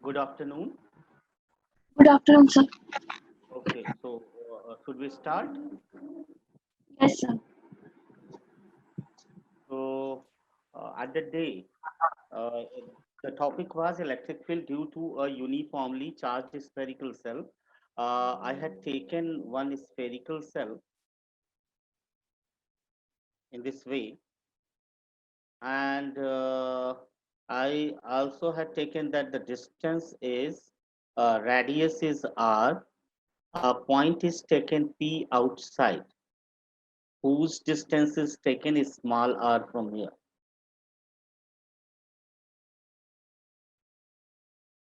Good afternoon. Good afternoon, sir. Okay, so should we start? Yes, sir. So, at the day, uh, the topic was electric field due to a uniformly charged spherical cell. I had taken one spherical cell in this way, and I also had taken that the distance is radius is r, a point is taken p outside, whose distance is taken is small r from here.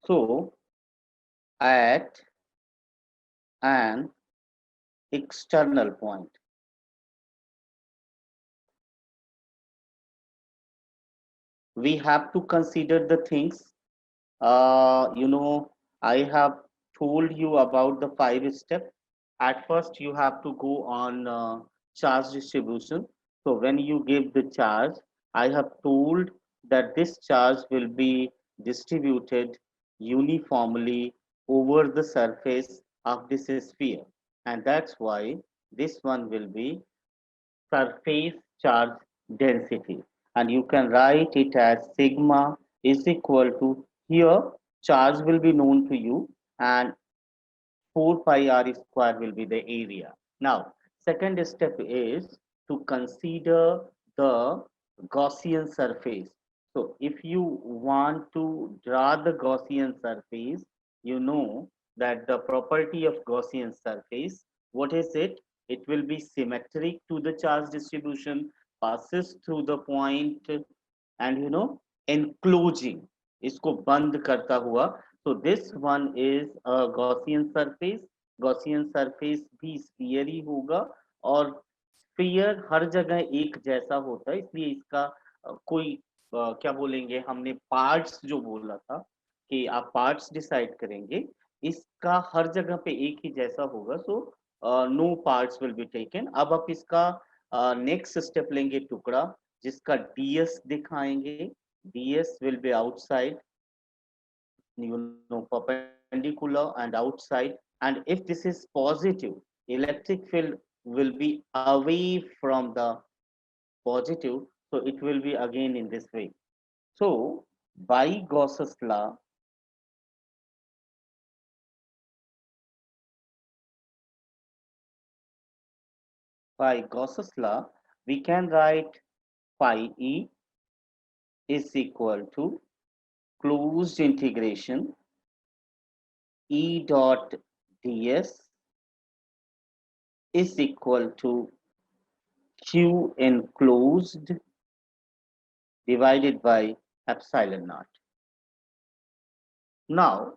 So, at an external point, we have to consider the things. I have told you about the 5 step. At first, you have to go on charge distribution. So, when you give the charge, I have told that this charge will be distributed uniformly over the surface of this sphere, and that's why this one will be surface charge density, and you can write it as sigma is equal to, here charge will be known to you, and 4 pi r square will be the area. Now, second step is to consider the Gaussian surface. So if you want to draw the Gaussian surface, you know that the property of Gaussian surface, what is it? It will be symmetric to the charge distribution, passes through the point, and enclosing, इसको बंद करता हुआ. So this one is a Gaussian surface. Gaussian surface भी sphere ही होगा, और sphere हर जगह एक जैसा होता है, इसलिए इसका कोई क्या बोलेंगे, हमने पार्ट्स जो बोला था कि आप पार्ट्स डिसाइड करेंगे, इसका हर जगह पे एक ही जैसा होगा. So no parts will be taken. अब आप इसका नेक्स्ट स्टेप लेंगे टुकड़ा, जिसका ds दिखाएंगे. ds will be outside, perpendicular and outside. And if this is positive, electric field will be away from the positive, so it will be again in this way. So by Gauss's law, we can write phi e is equal to closed integration E dot ds is equal to q enclosed divided by epsilon naught. Now,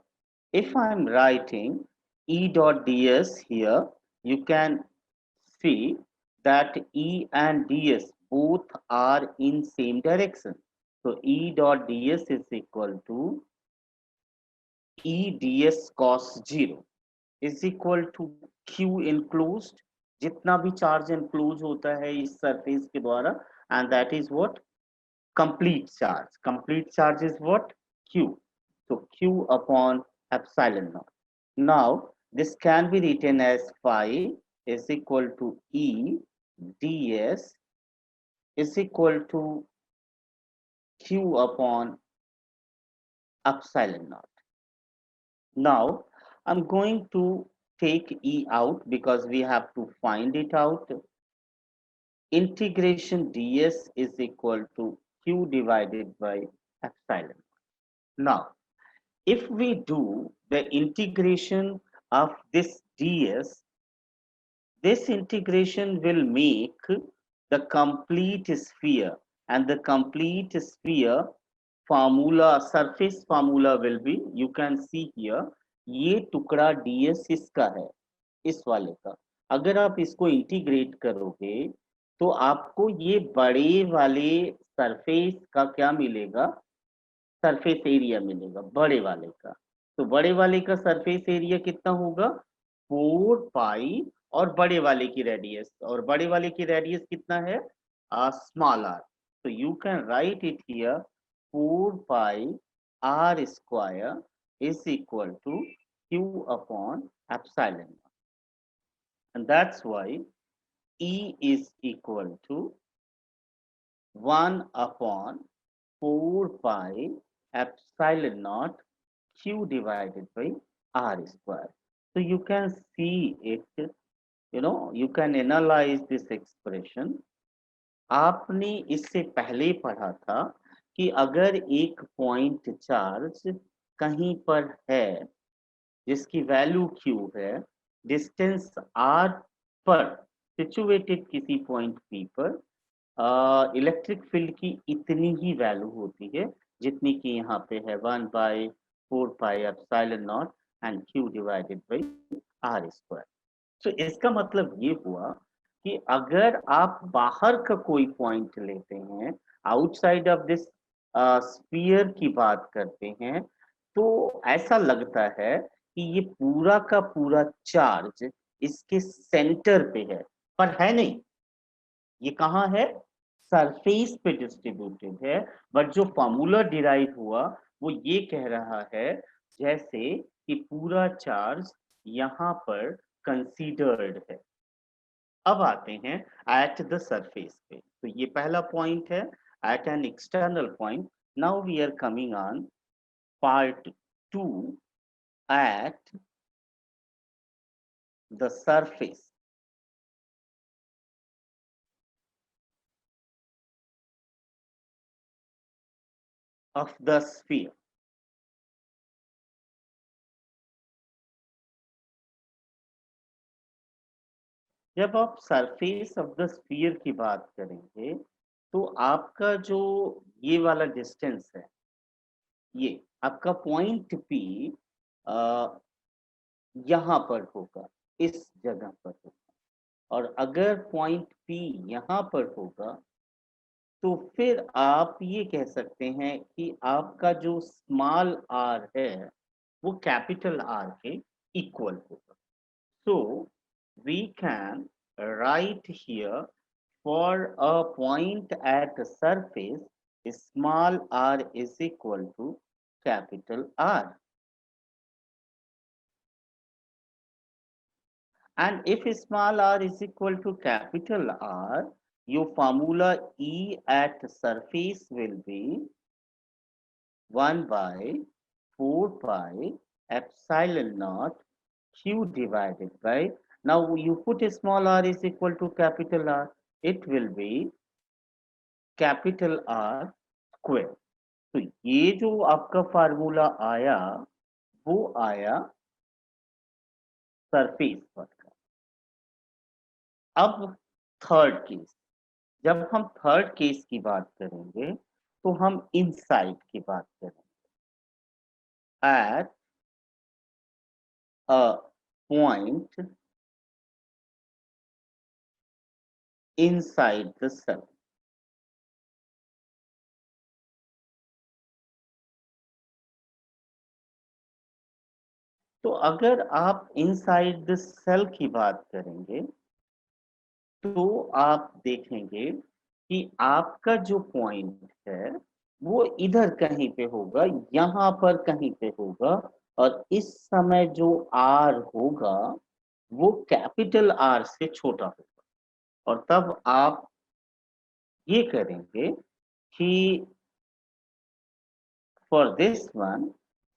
if I'm writing E dot ds here, you can see that E and ds both are in same direction. So E dot ds is equal to E ds cos 0 is equal to q enclosed, जितना भी charge enclose होता है इस surface के द्वारा, and that is what? Complete charge. Complete charge is what? Q. So Q upon epsilon naught. Now this can be written as phi is equal to E ds is equal to Q upon epsilon naught. Now I'm going to take E out because we have to find it out. Integration ds is equal to Q divided by epsilon. Now, if we do the integration of this ds, this integration will make the complete sphere, and the complete sphere formula, surface formula will be, you can see here, ये टुकड़ा ds इसका है, इस वाले का. अगर आप इसको इंटीग्रेट करोगे तो आपको ये बड़े वाले सरफेस का क्या मिलेगा? सरफेस एरिया मिलेगा बड़े वाले का. तो बड़े वाले का सरफेस एरिया कितना होगा? 4 पाई, और बड़े वाले की रेडियस, और बड़े वाले की रेडियस कितना है? Small r. तो you can write it here 4 pi r square is equal to Q upon epsilon naught. And that's why E is equal to 1 upon 4 pi epsilon naught Q divided by R square. So you can see it, you can analyze this expression. आपने इससे पहले पढ़ा था कि अगर एक point charge कहीं पर है जिसकी वैल्यू Q है, डिस्टेंस R पर सिचुएटेड किसी पॉइंट P पर इलेक्ट्रिक फील्ड की इतनी ही वैल्यू होती है जितनी कि यहाँ पे है 1/4 pi epsilon not and Q divided by R square. तो इसका मतलब ये हुआ कि अगर आप बाहर का कोई पॉइंट लेते हैं, आउटसाइड ऑफ दिस स्फीयर की बात करते हैं, तो ऐसा लगता है कि ये पूरा का पूरा चार्ज इसके सेंटर पे है, पर है नहीं। ये कहाँ है? सरफेस पे डिस्ट्रीब्यूटेड है, बट जो फॉर्मूला डिराइव हुआ वो ये कह रहा है जैसे कि पूरा चार्ज यहाँ पर कंसीडर्ड है। अब आते हैं एट द सरफेस पे। तो ये पहला पॉइंट है at an external point. Now we are coming on part 2 at the surface of the sphere. जब आप सरफेस ऑफ द स्फीयर की बात करेंगे तो आपका जो ये वाला डिस्टेंस है, ये आपका पॉइंट P यहाँ पर होगा, इस जगह पर होगा, और अगर पॉइंट P यहाँ पर होगा तो फिर आप ये कह सकते हैं कि आपका जो स्मॉल r है वो कैपिटल R के इक्वल होगा। So we can write here for a point at the surface, small r is equal to capital R. And if small r is equal to capital R, your formula E at surface will be 1/4 pi epsilon naught Q divided by, now you put a small r is equal to capital R, it will be capital R square. तो ये जो आपका formula आया वो आया surface पर का। अब थर्ड केस, जब हम थर्ड केस की बात करेंगे तो हम इनसाइड की बात करेंगे at a point inside the cell. तो अगर आप इनसाइड द सेल की बात करेंगे तो आप देखेंगे कि आपका जो पॉइंट है वो इधर कहीं पे होगा, यहाँ पर कहीं पे होगा, और इस समय जो R होगा वो कैपिटल R से छोटा होगा। और तब आप ये करेंगे कि for this one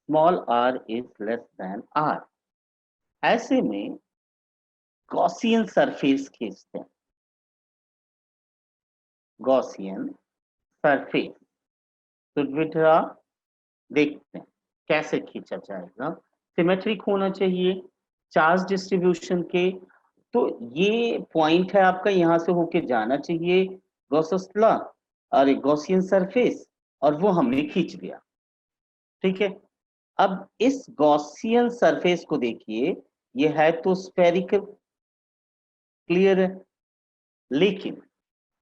small r is less than R। ऐसे में गॉसियन सरफेस खींचते हैं, गॉसियन सरफेस। तो बेटा देखते हैं कैसे खींचा जाएगा। सिमेट्रिक होना चाहिए चार्ज डिस्ट्रीब्यूशन के। तो ये पॉइंट है आपका, यहाँ से होके जाना चाहिए गॉसस लॉ, अरे गॉसियन सरफेस, और वो हमने खींच लिया। ठीक है, अब इस गॉसियन सरफेस को देखिए, ये है तो स्फेरिकल, क्लियर है, लेकिन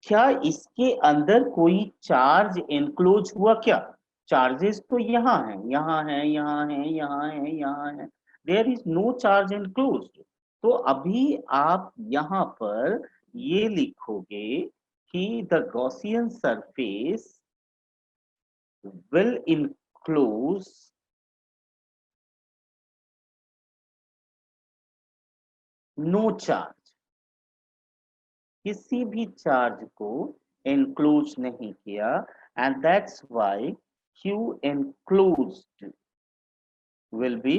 क्या इसके अंदर कोई चार्ज एनक्लोज हुआ? क्या चार्जेस तो यहाँ है, यहाँ है, यहाँ है, यहाँ है, यहाँ है, there is no charge enclose. तो अभी आप यहाँ पर ये लिखोगे कि the Gaussian surface will enclose no charge, किसी भी चार्ज को एनक्लोज नहीं किया, and that's why Q enclosed will be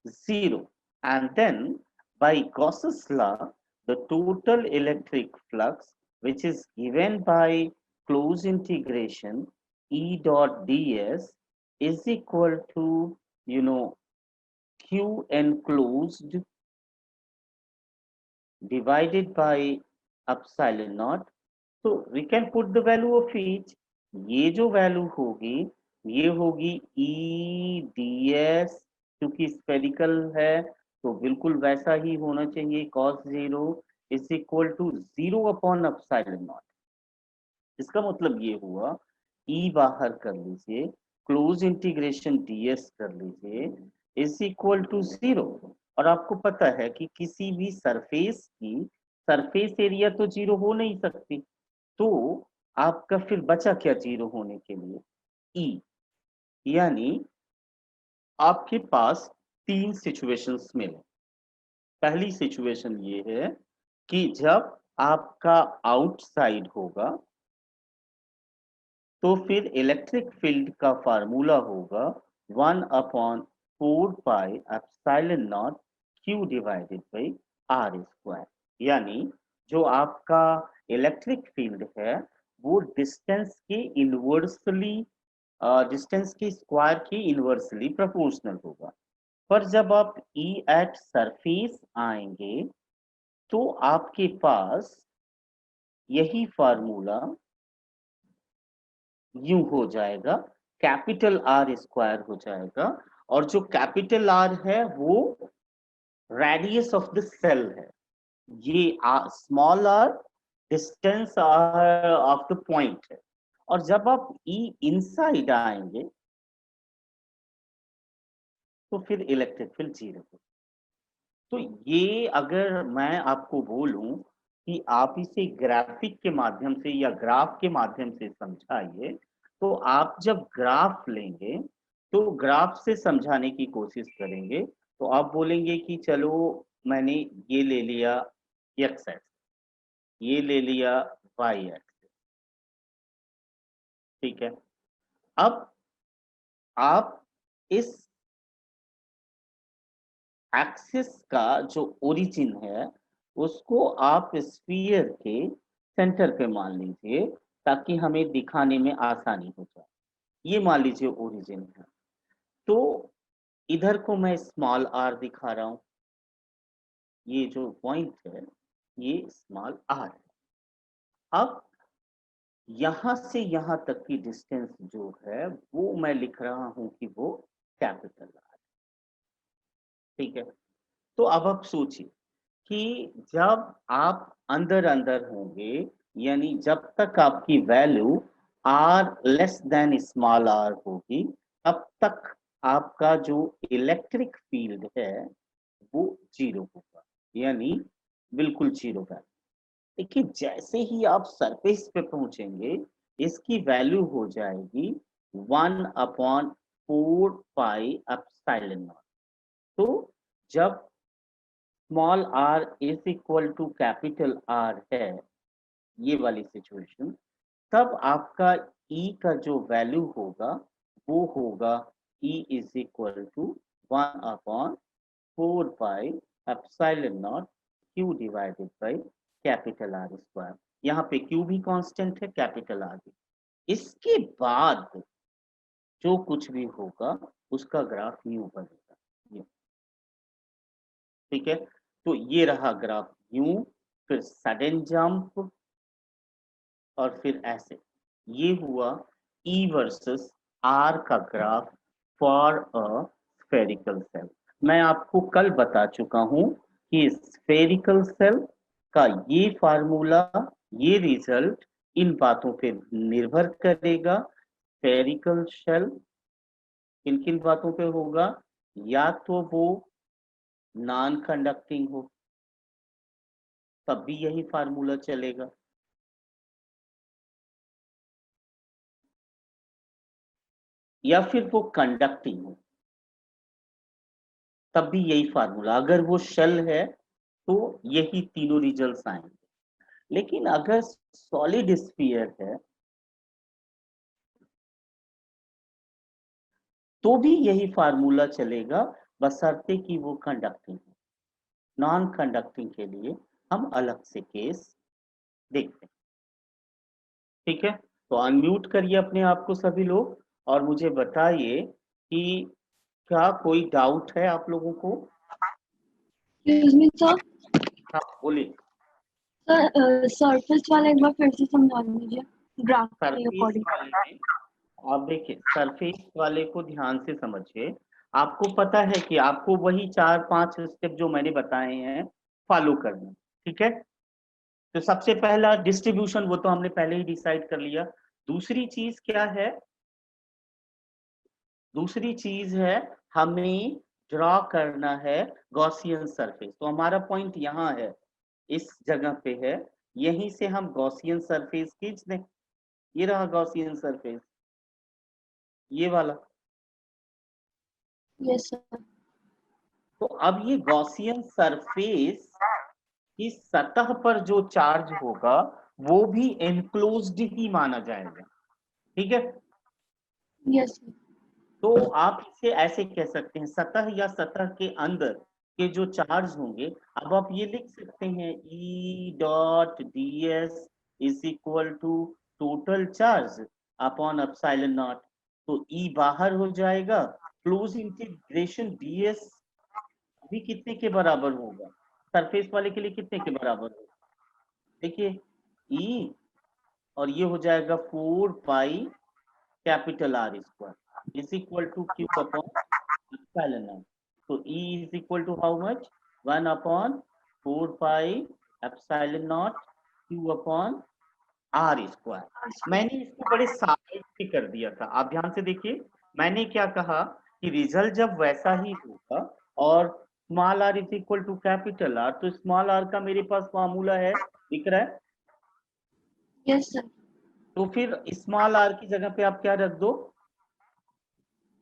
0. And then by Gauss's law, the total electric flux, which is given by closed integration E dot ds, is equal to, Q enclosed divided by epsilon naught. So we can put the value of each. ये जो value होगी, ये होगी E D S, क्योंकि spherical है तो बिल्कुल वैसा ही होना चाहिए, cos 0 is equal to 0 upon epsilon naught. इसका मतलब ये हुआ, ई बाहर कर लीजिए, क्लोज इंटीग्रेशन डीएस कर लीजिए, इज इक्वल टू 0। और आपको पता है कि किसी भी सरफेस की सरफेस एरिया तो 0 हो नहीं सकती, तो आपका फिर बचा क्या 0 होने के लिए? ई। यानी आपके पास 3 सिचुएशंस मिले। पहली सिचुएशन ये है कि जब आपका आउटसाइड होगा तो फिर इलेक्ट्रिक फील्ड का फार्मूला होगा 1/4 pi epsilon naught Q divided by R square. यानी जो आपका इलेक्ट्रिक फील्ड है वो डिस्टेंस के इनवर्सली, डिस्टेंस के स्क्वायर के इनवर्सली प्रोपोर्शनल होगा। पर जब आप E एट सरफेस आएंगे तो आपके पास यही फार्मूला यू हो जाएगा, कैपिटल आर स्क्वायर हो जाएगा। और जो कैपिटल आर है वो रेडियस ऑफ द सेल है, ये small r distance of the point है। और जब आप ई इनसाइड आएंगे तो फिर इलेक्ट्रिक फील्ड 0 हो। तो ये अगर मैं आपको बोलूं कि आप इसे ग्राफिक के माध्यम से या ग्राफ के माध्यम से समझाइए, तो आप जब ग्राफ लेंगे तो ग्राफ से समझाने की कोशिश करेंगे, तो आप बोलेंगे कि चलो मैंने ये ले लिया एक्स एक्स, ये ले लिया वाई एक्स, ठीक है। अब आप इस एक्सिस का जो ओरिजिन है उसको आप स्फीयर के सेंटर पे मान लीजिए, ताकि हमें दिखाने में आसानी हो जाए। ये मान लीजिए ओरिजिन है, तो इधर को मैं स्मॉल आर दिखा रहा हूं, ये जो पॉइंट है ये स्मॉल आर है। अब यहां से यहां तक की डिस्टेंस जो है वो मैं लिख रहा हूं कि वो कैपिटल आर, ठीक है। तो अब आप सोचिए कि जब आप अंदर अंदर होंगे, यानी जब तक आपकी value r less than small r होगी, तब तक आपका जो इलेक्ट्रिक फील्ड है वो 0 होगा, यानी बिल्कुल 0 वैल्यू। देखिए जैसे ही आप सरफेस पे पहुंचेंगे इसकी वैल्यू हो जाएगी 1/4 पाई एप्सिलॉन नॉट। तो जब small r is equal to capital R है, ये वाली सिचुएशन, तब आपका E का जो वैल्यू होगा वो होगा E is equal to 1/4 pi epsilon naught Q divided by capital R square. यहाँ पे Q भी कांस्टेंट है, कैपिटल R भी। इसके बाद जो कुछ भी होगा उसका ग्राफ यूं बनेगा, यूं, ठीक है। तो ये रहा ग्राफ यूं, फिर सडन जंप, और फिर ऐसे। ये हुआ E वर्सेस R का graph for a spherical shell. मैं आपको कल बता चुका हूं कि स्फेरिकल सेल का ये फार्मूला, ये रिजल्ट इन बातों पे निर्भर करेगा। स्फेरिकल सेल किन किन बातों पे होगा? या तो वो नॉन कंडक्टिंग हो, तब भी यही फार्मूला चलेगा, या फिर वो कंडक्टिंग हो, तब भी यही फार्मूला। अगर वो शेल है तो यही तीनों रिजल्ट्स आएंगे। लेकिन अगर सॉलिड स्फीयर है तो भी यही फार्मूला चलेगा, बशर्ते कि वो कंडक्टिंग है। नॉन कंडक्टिंग के लिए हम अलग से केस देखते हैं। ठीक है, तो अनम्यूट करिए अपने आप को सभी लोग और मुझे बताइए कि क्या कोई डाउट है आप लोगों को। Excuse me sir. हाँ बोलिए। सर सरफेस वाला एक बार फिर से समझा दीजिए ग्राफ के सरफेस अकॉर्डिंग। वाले में आप देखिए, सरफेस वाले को ध्यान से समझिए। आपको पता है कि आपको वही 4-5 स्टेप जो मैंने बताए हैं फॉलो करने। ठीक है, तो सबसे पहला डिस्ट्रीब्यूशन, वो तो हमने पहले ही डिसाइड कर लिया। दूसरी चीज क्या है, दूसरी चीज है हमें ड्रॉ करना है गॉसियन सरफेस। तो हमारा पॉइंट यहाँ है, इस जगह पे है, यहीं से हम गॉसियन सरफेस खींच दें। ये रहा गॉसियन सरफेस, ये वाला। Yes sir. तो अब ये गॉसियन सरफेस की सतह पर जो चार्ज होगा वो भी एनक्लोज्ड ही माना जाएगा। ठीक है, यस सर। तो आप इसे ऐसे कह सकते हैं, सतह या सतह के अंदर के जो चार्ज होंगे। अब आप ये लिख सकते हैं E dot D S is equal to total charge upon epsilon naught. तो E बाहर हो जाएगा, क्लोज इंटीग्रेशन डी एस भी कितने के बराबर होगा, सरफेस वाले के लिए कितने के बराबर होगा। देखिए E, और ये हो जाएगा 4 pi capital R square is equal to Q upon epsilon naught. तो E is equal to how much, 1/4 pi epsilon naught Q upon R square. मैंने इसको बड़े साइड से कर दिया था, आप ध्यान से देखिए। मैंने क्या कहा कि रिजल्ट जब वैसा ही होगा और small R is equal to capital R, तो स्मॉल आर का मेरे पास फॉर्मूला है, दिख रहा है। Yes sir. तो फिर स्मॉल आर की जगह पे आप क्या रख दो,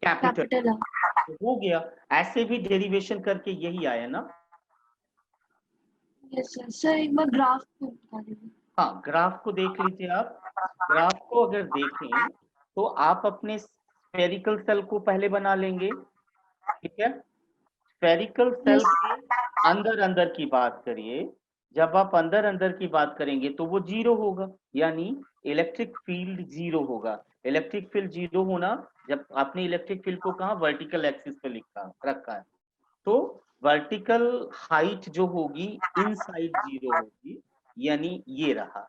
कैपिटल। कैपिटल तो हो गया, ऐसे भी डेरिवेशन करके यही आया ना। Yes sir. सर एक बार ग्राफ पे बता दीजिए। हाँ, ग्राफ को देख लीजिए आप। ग्राफ को अगर देखें तो आप अपने स्फेरिकल सेल को पहले बना लेंगे। ठीक है, स्फेरिकल सेल यस। के अंदर अंदर की बात करिए। जब आप अंदर अंदर की बात करेंगे तो वो जीरो होगा, यानी इलेक्ट्रिक फील्ड जीरो होगा। इलेक्ट्रिक फील्ड जीरो होना, जब आपने इलेक्ट्रिक फील्ड को कहा वर्टिकल एक्सिस पे लिखा रखा है, तो वर्टिकल हाइट जो होगी इनसाइड जीरो होगी, यानी ये रहा,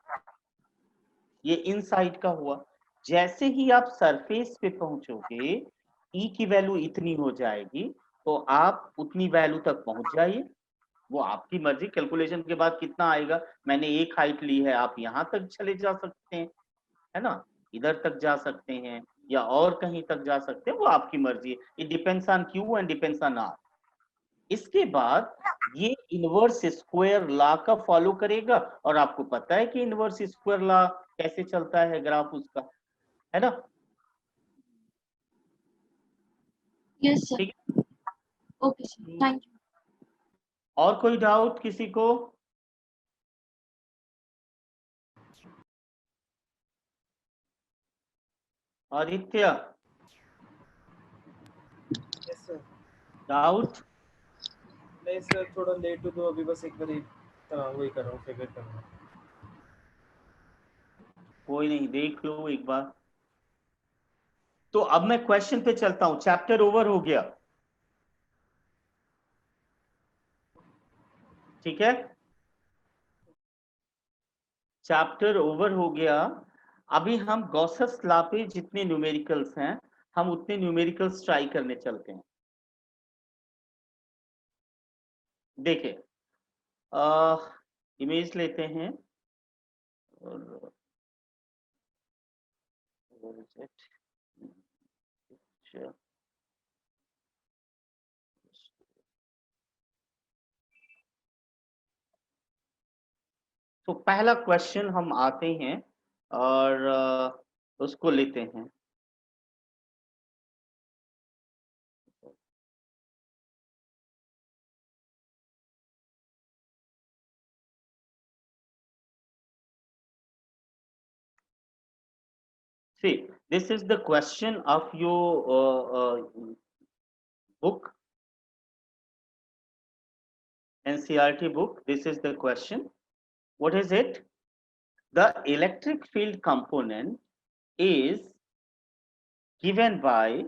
ये इनसाइड का हुआ। जैसे ही आप सरफेस पे पहुंचोगे ई की वैल्यू इतनी हो जाएगी, तो आप उतनी वैल्यू तक पहुंच जाइए। वो आपकी मर्जी, कैलकुलेशन के बाद कितना आएगा। मैंने एक हाइट ली है, आप यहां तक चले जा सकते हैं, है ना, इधर तक जा सकते हैं या और कहीं तक जा सकते हैं, वो आपकी मर्जी है। It depends on Q and depends on R. इसके बाद ये इनवर्स स्क्वायर लॉ का फॉलो करेगा, और आपको पता है कि इनवर्स स्क्वायर लॉ कैसे चलता है, ग्राफ उसका, है ना। Yes sir. ठीक ओके सर, है, थैंक यू। और कोई डाउट किसी को। Aditya, yes sir. डाउट। नहीं सर, थोड़ा लेट हो तो अभी बस एक बार वही कर रहा हूँ, फिगर कर रहा हूँ। कोई नहीं, देख लो एक बार। तो अब मैं क्वेश्चन पे चलता हूं, चैप्टर ओवर हो गया। ठीक है, चैप्टर ओवर हो गया। अभी हम गॉसेस लॉ पे जितने न्यूमेरिकल्स हैं, हम उतने न्यूमेरिकल्स ट्राई करने चलते हैं। देखिए, इमेज लेते हैं और तो पहला क्वेश्चन हम आते हैं और उसको लेते हैं। See, this is the question of your book, NCERT book. This is the question. What is it? The electric field component is given by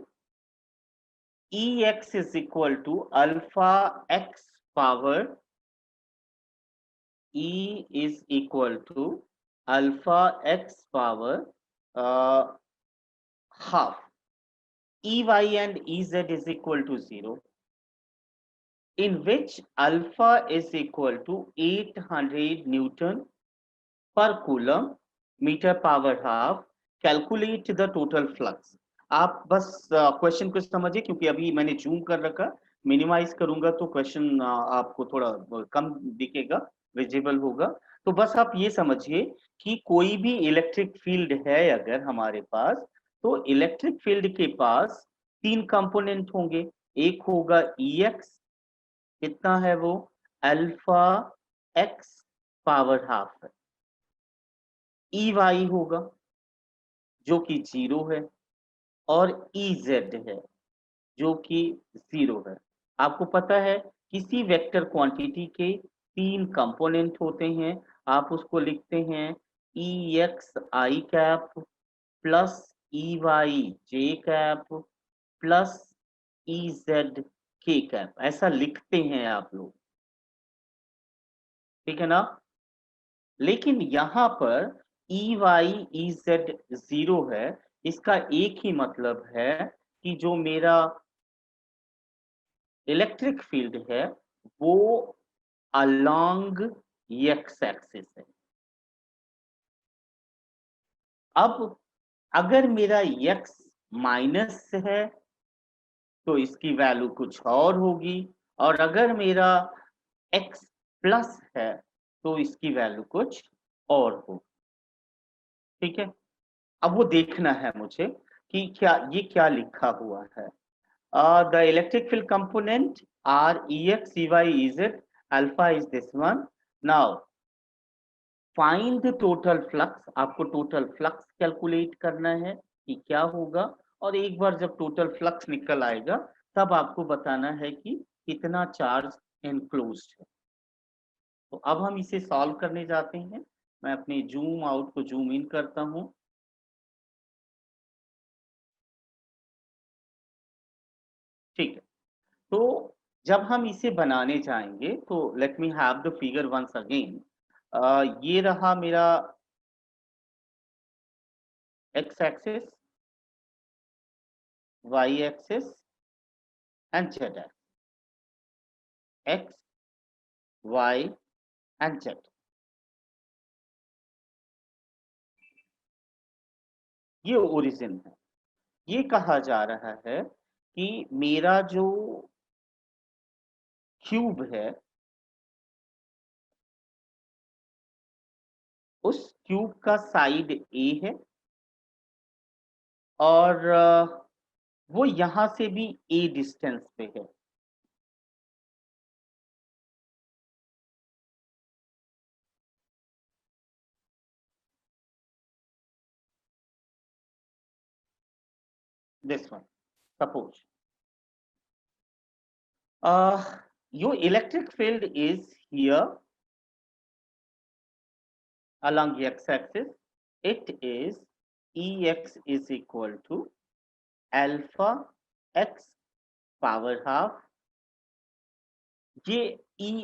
Ex is equal to alpha x power E is equal to alpha x power half. Ey and Ez is equal to 0, in which alpha is equal to 800 Newton per coulomb meter power half. Calculate the total flux. आप बस question को समझिए, क्योंकि अभी मैंने zoom कर रखा, minimise करूंगा तो क्वेश्चन आपको थोड़ा कम दिखेगा, विजिबल होगा। तो बस आप ये समझिए कि कोई भी इलेक्ट्रिक फील्ड है अगर हमारे पास, तो इलेक्ट्रिक फील्ड के पास 3 कंपोनेंट होंगे। एक होगा Ex, कितना है वो, अल्फा x पावर हाफ है। Ey होगा जो कि 0 है, और Ez है जो कि 0 है। आपको पता है किसी वेक्टर क्वांटिटी के 3 कंपोनेंट होते हैं, आप उसको लिखते हैं Ex I cap plus Ey j cap plus Ez k cap, ऐसा लिखते हैं आप लोग, ठीक है ना। लेकिन यहाँ पर Ey Ez 0 है, इसका एक ही मतलब है कि जो मेरा इलेक्ट्रिक फील्ड है वो अलोंग x एक्सिस है। अब अगर मेरा x माइनस है तो इसकी वैल्यू कुछ और होगी, और अगर मेरा x प्लस है तो इसकी वैल्यू कुछ और होगी, ठीक है। अब वो देखना है मुझे कि ये क्या लिखा हुआ है। The electric field component are Ex, Ey, Ez, alpha is this one. Now, find the total flux. आपको total flux calculate करना है कि क्या होगा, और एक बार जब total flux निकल आएगा तब आपको बताना है कि कितना चार्ज enclosed है। तो अब हम इसे सॉल्व करने जाते हैं। मैं अपने जूम आउट को जूम इन करता हूं। ठीक है, तो जब हम इसे बनाने जाएंगे तो let me have the figure once again. ये रहा मेरा x axis, y axis and z axis, x, y and z। ये ओरिजिन है। ये कहा जा रहा है कि मेरा जो क्यूब है उस क्यूब का साइड A है, और वो यहां से भी A डिस्टेंस पे है। This one, suppose your electric field is here along the x-axis. It is Ex is equal to alpha x power half. ये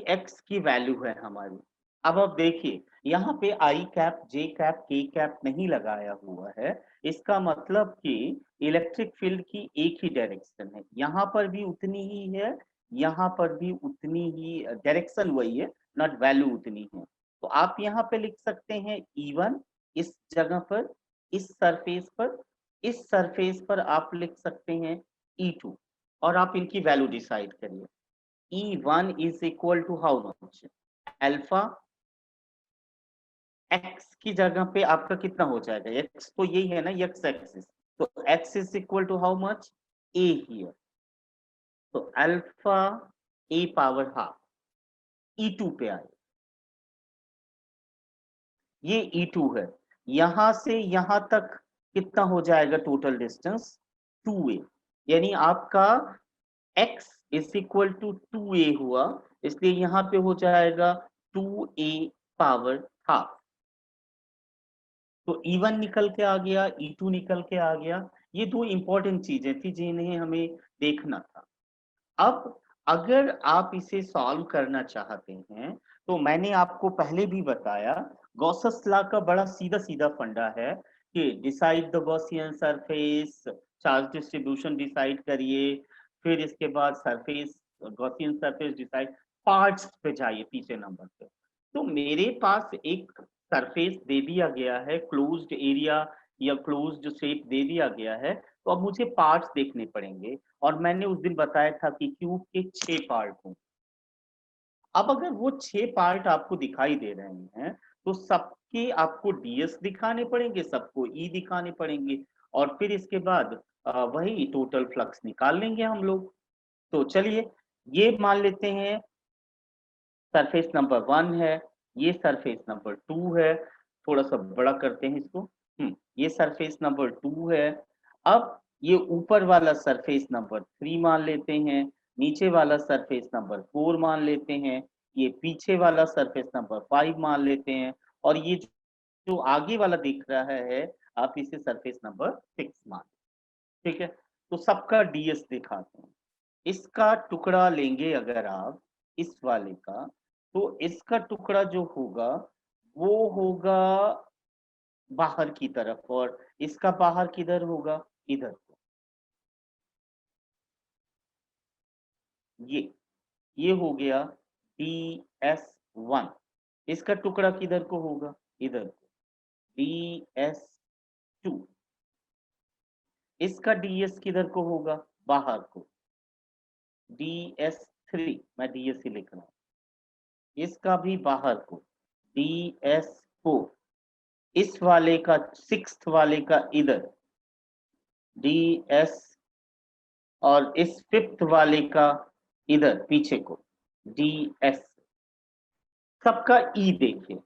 Ex की वैल्यू है हमारी। अब आप देखिए यहाँ पे I cap, J cap, K cap नहीं लगाया हुआ है, इसका मतलब कि इलेक्ट्रिक फील्ड की एक ही डायरेक्शन है। यहाँ पर भी उतनी ही है, यहाँ पर भी उतनी ही, डायरेक्शन वही है, नॉट वैल्यू उतनी है। तो आप यहाँ पे लिख सकते हैं E1 इस जगह पर, इस सरफेस पर आप लिख सकते हैं E2, और आप इनकी वैल्यू डिसाइड करिए। E1 is equal to how much? Alpha x की जगह पे आपका कितना हो जाएगा, x तो यही है ना, x एक्सिस, तो x is equal to how much? A here. तो alpha a power half E2 पे आए, ये E2 है। यहां से यहां तक कितना हो जाएगा टोटल डिस्टेंस 2a, यानी आपका x is equal to 2a हुआ, इसलिए यहाँ पे हो जाएगा 2a पावर हाफ। तो E1 निकल के आ गया, E2 निकल के आ गया। ये दो इंपॉर्टेंट चीजें थी जिन्हें हमें देखना था। अब अगर आप इसे सॉल्व करना चाहते हैं तो मैंने आपको पहले भी बताया, गॉसस लॉ का बड़ा सीधा सीधा फंडा है कि decide the Gaussian surface, charge distribution decide करिए, फिर इसके बाद surface, Gaussian surface decide, parts पे जाइए पीछे नंबर पे। तो मेरे पास एक सरफेस दे दिया गया है, क्लोज्ड एरिया या क्लोज्ड शेप दे दिया गया है, तो अब मुझे पार्ट्स देखने पड़ेंगे। और मैंने उस दिन बताया था कि क्यूब के 6 पार्ट हों। अब अगर वो 6 पार्ट आपको दिखाई दे रहे हैं तो सबके आपको डीएस दिखाने पड़ेंगे, सबको ई दिखाने पड़ेंगे, और फिर इसके बाद वही टोटल फ्लक्स निकाल लेंगे हम लोग। तो चलिए ये मान लेते हैं सरफेस नंबर 1 है, ये सरफेस नंबर 2 है, थोड़ा सा बड़ा करते हैं इसको। ये सरफेस नंबर 2 है। अब ये ऊपर वाला सरफेस नंबर 3 मान लेते हैं, नीचे वाला सरफेस नंबर 4 मान लेते हैं, ये पीछे वाला सरफेस नंबर 5 मान लेते हैं, और ये जो आगे वाला दिख रहा है आप इसे सरफेस नंबर 6 मान। ठीक है, तो सबका डीएस दिखाते हैं। इसका टुकड़ा लेंगे अगर आप इस वाले का, तो इसका टुकड़ा जो होगा वो होगा बाहर की तरफ, और इसका बाहर किधर होगा, इधर को। ये हो गया DS1। इसका टुकड़ा किधर को होगा, इधर को, DS2। इसका डीएस किधर को होगा, बाहर को, DS3। मैं डीएस ही लिख रहा हूं। इसका भी बाहर को, DS4। इस वाले का, 6th वाले का इधर, DS, और इस 5th वाले का इधर पीछे को, DS। सबका ई देखिए,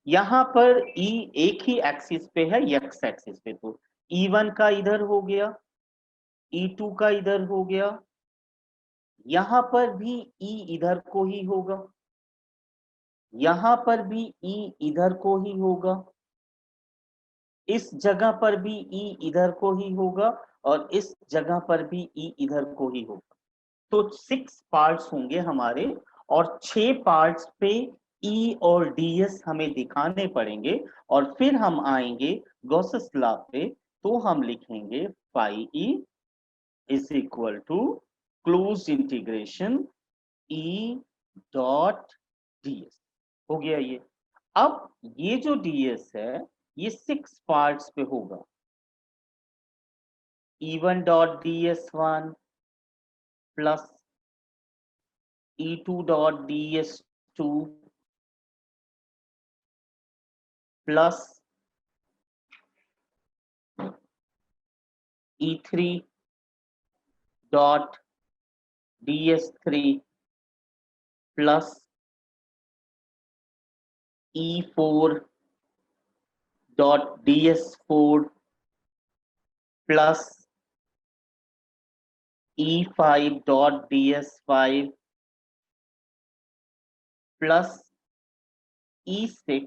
यहाँ पर ई एक ही एक्सिस पे है, एक्स एक्सिस पे, तो E1 का इधर हो गया, E2 का इधर हो गया, यहाँ पर भी ई इधर को ही होगा, यहाँ पर भी ई इधर को ही होगा, इस जगह पर भी ई इधर को ही होगा, और इस जगह पर भी ई इधर को ही होगा। तो 6 पार्ट्स होंगे हमारे, और 6 पार्ट्स पे ई और डीएस हमें दिखाने पड़ेंगे, और फिर हम आएंगे गॉसेस लॉ पे, तो हम लिखेंगे phi E is equal to close integration E dot DS. हो गया ये। अब ये जो डीएस है ये 6 पार्ट्स पे होगा, E1 dot DS1 plus E2 dot DS2 plus E3 dot DS3 plus E4 dot DS4 plus E5 dot DS5 plus E6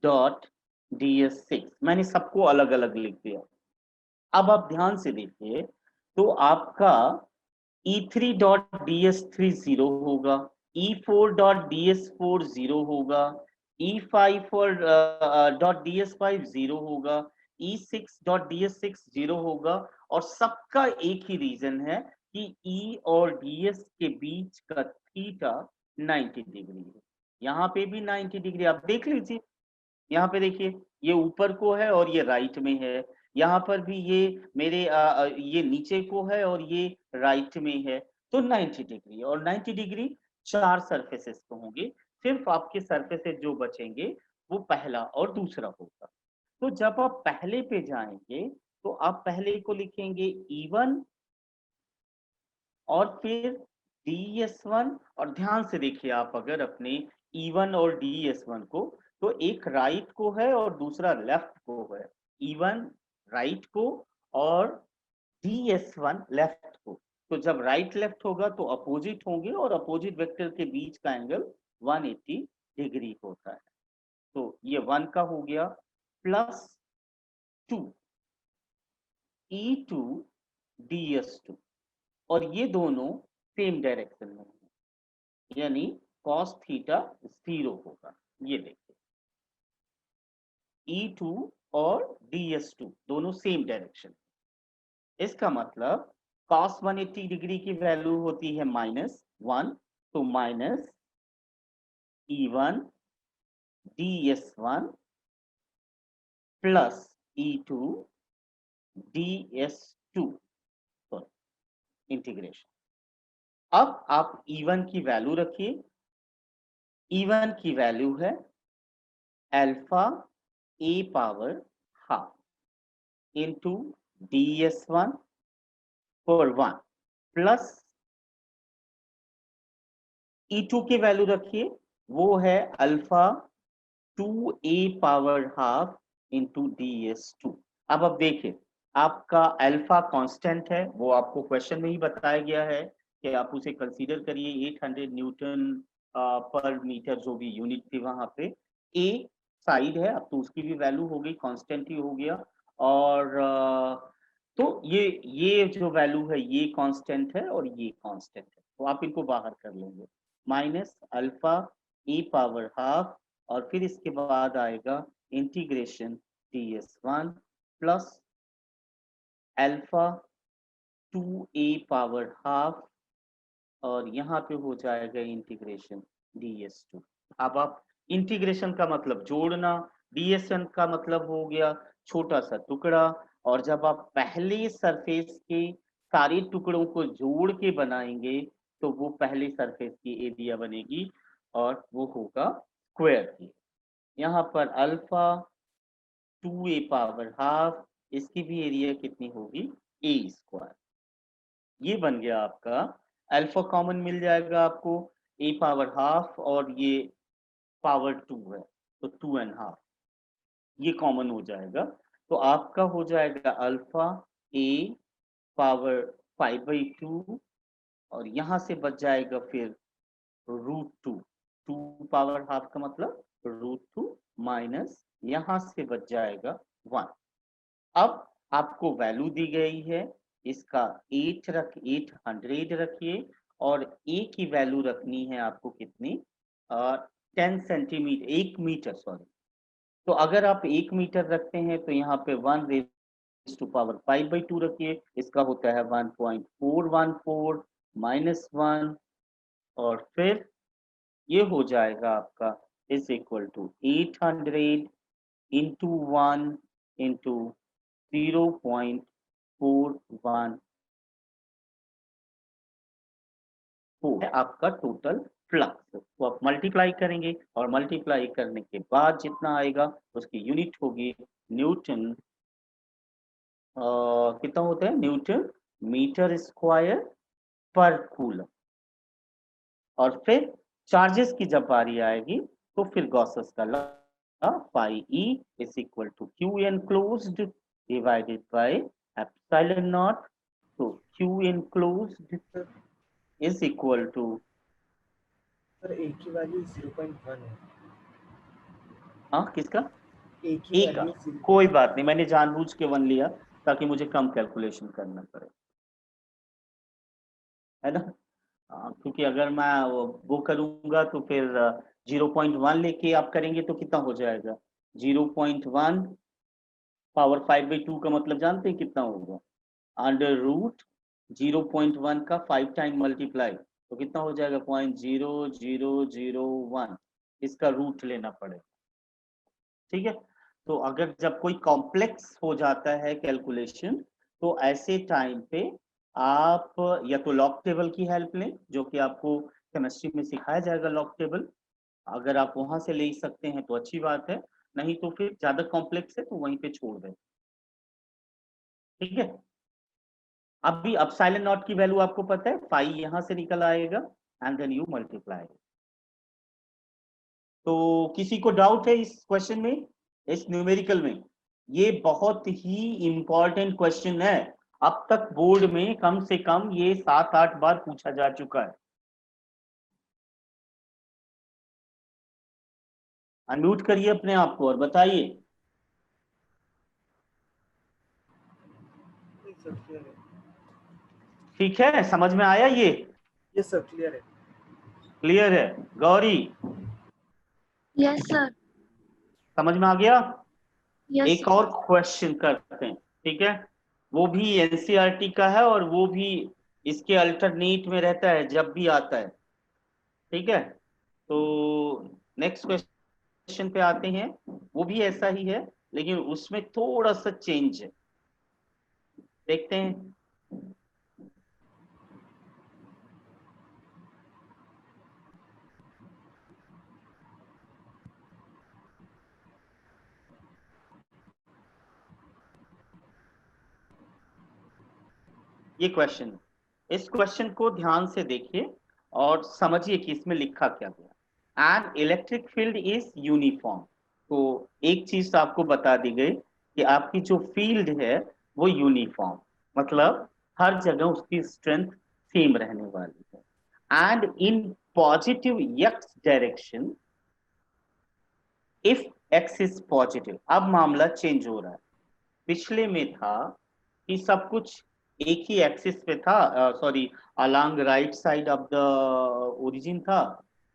dot DS6। मैंने सबको अलग अलग लिख दिया। अब आप ध्यान से देखिए, तो आपका E3 डॉट DS3 0 होगा, E4 डॉट DS4 0 होगा, E5 डॉट DS5 0 होगा, E6 डॉट DS6 0 होगा, और सबका एक ही रीजन है कि E और DS के बीच का थीटा 90 डिग्री है। यहाँ पे भी 90 डिग्री, आप देख लीजिए, यहाँ पे देखिए ये ऊपर को है और ये राइट में है, यहाँ पर भी ये मेरे ये नीचे को है और ये राइट में है, तो 90 डिग्री, और 90 डिग्री 4 सरफेसेस को होंगे। सिर्फ आपके सरफेसेस जो बचेंगे वो पहला और दूसरा होगा। तो जब आप पहले पे जाएंगे तो आप पहले को लिखेंगे E1 और फिर DS1, और ध्यान से देखिए आप अगर अपने E1 और DS1 को, तो एक राइट को है और दूसरा लेफ्ट को है। E1 राइट को और ds1 लेफ्ट को। तो जब राइट लेफ्ट होगा तो अपोजिट होंगे और अपोजिट वेक्टर के बीच का एंगल 180 डिग्री होता है। तो ये 1 का हो गया प्लस 2 e2 ds2 और ये दोनों सेम डायरेक्शन में है, यानी cos थीटा 0 होगा। ये देखिए e2 और ds2 दोनों सेम डायरेक्शन। इसका मतलब cos 180 डिग्री की वैल्यू होती है -1, तो minus e1 ds1 plus e2 ds2 integration. अब आप e1 की वैल्यू रखिए। e1 की वैल्यू है alpha a power half into ds1 पर 1 प्लस e2 की वैल्यू रखिए, वो है alpha 2a power half into ds2। अब देखिए आपका अल्फा कांस्टेंट है, वो आपको क्वेश्चन में ही बताया गया है कि आप उसे कंसीडर करिए 800 न्यूटन पर मीटर, जो भी यूनिट थी वहां पे। a साइड है, अब तो उसकी भी वैल्यू हो गई, कांस्टेंट ही हो गया। और तो ये जो वैल्यू है ये कांस्टेंट है और ये कांस्टेंट है, तो आप इनको बाहर कर लेंगे। Minus alpha e power half और फिर इसके बाद आएगा integration ds1 plus alpha 2a power half और यहाँ पे हो जाएगा इंटीग्रेशन ds2। अब आप इंटीग्रेशन का मतलब जोड़ना, dsn का मतलब हो गया छोटा सा टुकड़ा, और जब आप पहले सरफेस के सारे टुकड़ों को जोड़ के बनाएंगे तो वो पहले सरफेस की एरिया बनेगी और वो होगा स्क्वायर की। यहाँ पर अल्फा 2a पावर हाफ, इसकी भी एरिया कितनी होगी a स्क्वायर। ये बन गया आपका, अल्फा कॉमन मिल जाएगा आपको, a पावर हाफ और ये पावर 2 है तो 2.5 ये कॉमन हो जाएगा। तो आपका हो जाएगा अल्फा a पावर 5/2 और यहाँ से बच जाएगा फिर √2, 2 पावर हाफ का मतलब √2 माइनस यहाँ से बच जाएगा 1। अब आपको वैल्यू दी गई है, इसका 800 रखिए और a की वैल्यू रखनी है आपको कितनी, 10 सेंटीमीटर, 1 मीटर सॉरी। तो अगर आप 1 मीटर रखते हैं तो यहाँ पे 1 रेज़ टू पावर 5/2 रखिए, इसका होता है 1.414 माइनस 1 और फिर ये हो जाएगा आपका is equal to 800 into 1 into 0.414 आपका टोटल फ्लक्स। तो आप मल्टीप्लाई करेंगे और मल्टीप्लाई करने के बाद जितना आएगा उसकी यूनिट होगी न्यूटन, कितना होता है न्यूटन मीटर स्क्वायर पर कूलम। और फिर चार्जेस की जब बारी आएगी तो फिर गॉसेस का law, pi E is equal to q enclosed divided by epsilon naught. तो q enclosed is equal to, sir a की वैल्यू 0.1 है। हाँ किसका, a की ए का, वैल्यू कोई बात नहीं, मैंने जानबूझ के 1 लिया ताकि मुझे कम कैलकुलेशन करना पड़े, है ना। क्योंकि अगर मैं वो करूंगा तो फिर 0.1 लेके आप करेंगे तो कितना हो जाएगा, 0.1 पावर 5/2 का मतलब जानते हैं कितना होगा, अंडर रूट 0.1 का 5 टाइम मल्टीप्लाई, तो कितना हो जाएगा 0.0001, इसका रूट लेना पड़ेगा। ठीक है, तो अगर जब कोई कॉम्प्लेक्स हो जाता है कैलकुलेशन तो ऐसे टाइम पे आप या तो लॉग टेबल की हेल्प लें, जो कि आपको केमिस्ट्री में सिखाया जाएगा लॉग टेबल, अगर आप वहां से ले सकते हैं तो अच्छी बात है, नहीं तो फिर ज्यादा कॉम्प्लेक्स है तो वहीं पे छोड़ दें। ठीक है, अभी एप्सिलॉन नॉट की वैल्यू आपको पता है, पाई यहां से निकल आएगा एंड देन यू मल्टीप्लाई। तो किसी को डाउट है इस क्वेश्चन में, इस न्यूमेरिकल में, ये बहुत ही इंपॉर्टेंट क्वेश्चन है। अब तक बोर्ड में कम से कम ये 7-8 बार पूछा जा चुका है। अनम्यूट करिए अपने आप को और बताइए। सर क्लियर है। ठीक है, समझ में आया ये? ये सर क्लियर है। क्लियर है? Gauri, yes sir. समझ में आ गया? यस एक और क्वेश्चन करते हैं, ठीक है? वो भी एनसीईआरटी का है और वो भी इसके अल्टरनेट में रहता है जब भी आता है, ठीक है? तो नेक्स्ट क्वेश्चन पे आते हैं। वो भी ऐसा ही है लेकिन उसमें थोड़ा सा चेंज है, देखते हैं। ये क्वेश्चन, इस क्वेश्चन को ध्यान से देखिए और समझिए कि इसमें लिखा क्या गया। And electric field is uniform. तो एक चीज आपको बता दी गई कि आपकी जो फील्ड है वो यूनिफॉर्म, मतलब हर जगह उसकी स्ट्रेंथ सेम रहने वाली है। And in positive x direction, if x is positive. अब मामला चेंज हो रहा है। पिछले में था कि सब कुछ एक ही एक्सिस पे था, sorry, along right side of the origin था।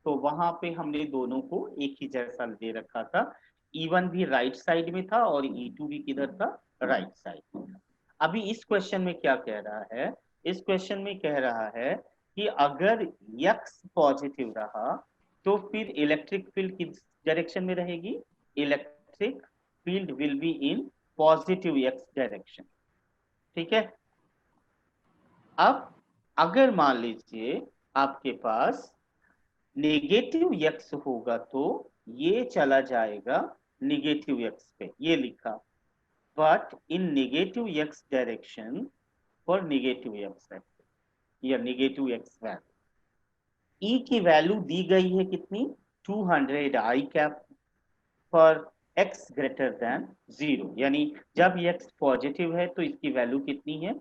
तो वहां पे हमने दोनों को एक ही जैसा दे रखा था। E1 भी राइट साइड में था और E2 भी किधर था? राइट साइड में था। अभी इस क्वेश्चन में क्या कह रहा है? इस क्वेश्चन में कह रहा है कि अगर x पॉजिटिव रहा तो फिर इलेक्ट्रिक फील्ड किस डायरेक्शन में रहेगी? Electric field will be in positive x direction, ठीक है? अब अगर मान लीजिए आपके पास नेगेटिव एक्स होगा तो ये चला जाएगा नेगेटिव एक्स पे, ये लिखा। But in negative x direction for negative x या नेगेटिव एक्स वैल्यू, ई की वैल्यू दी गई है कितनी? 200 i cap for x greater than 0। यानी जब x पॉजिटिव है तो इसकी वैल्यू कितनी है?